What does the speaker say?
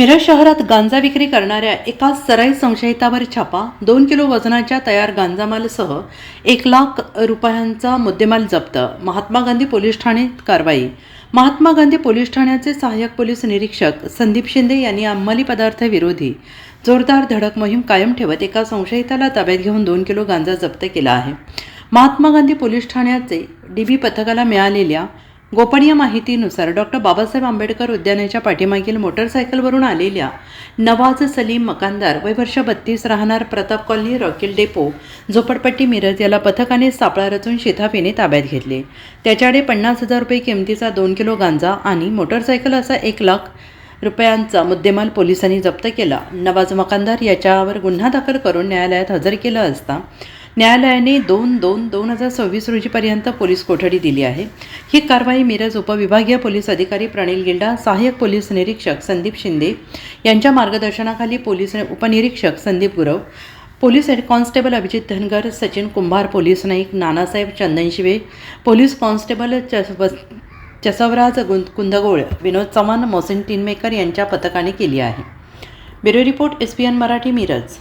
मिरज शहरात गांजा विक्री करणाऱ्या एका सराई संशयितावर छापा। 2 किलो वजनाच्या तयार गांजामालसह 1 लाख रुपयांचा मुद्देमाल जप्त। महात्मा गांधी पोलीस ठाण्यात कारवाई। महात्मा गांधी पोलीस ठाण्याचे सहाय्यक पोलीस निरीक्षक संदीप शिंदे यांनी अंमली पदार्थ विरोधी जोरदार धडक मोहीम कायम ठेवत एका संशयिताला ताब्यात घेऊन 2 किलो गांजा जप्त केला आहे। महात्मा गांधी पोलीस ठाण्याचे डीबी पथकाला मिळालेल्या गोपनीय माहितीनुसार डॉक्टर बाबासाहेब आंबेडकर उद्यानाच्या पाठीमागील मोटरसायकलवरून आलेल्या नवाज सलीम मकानदार वय वर्ष 32 राहणार प्रताप कॉलनी रॉकेल डेपो झोपडपट्टी मिरज याला पथकाने सापळा रचून शिताफीने ताब्यात घेतले। त्याच्याकडे 50,000 रुपये किमतीचा 2 किलो गांजा आणि मोटरसायकल असा 1 लाख रुपयांचा मुद्देमाल पोलिसांनी जप्त केला। नवाज मकानदार याच्यावर गुन्हा दाखल करून न्यायालयात हजर केला असता न्यायालयाने 2/2/2026 रोजीपर्यंत पोलीस कोठडी दिली आहे। ही कारवाई मिरज उपविभागीय पोलीस अधिकारी प्रणील गिल्डा, सहाय्यक पोलीस निरीक्षक संदीप शिंदे यांच्या मार्गदर्शनाखाली पोलीस उपनिरीक्षक Sandeep Gurav, police head constable Abhijit Dhangar, Sachin Kumbhar, police Naik Nanasaheb Chandanshive, police constable Chasavraj Kundgol, Vinod Chavan, Mohsin Tinmaker यांच्या पथकाने केली आहे। Bureau report SPN Marathi Miraj.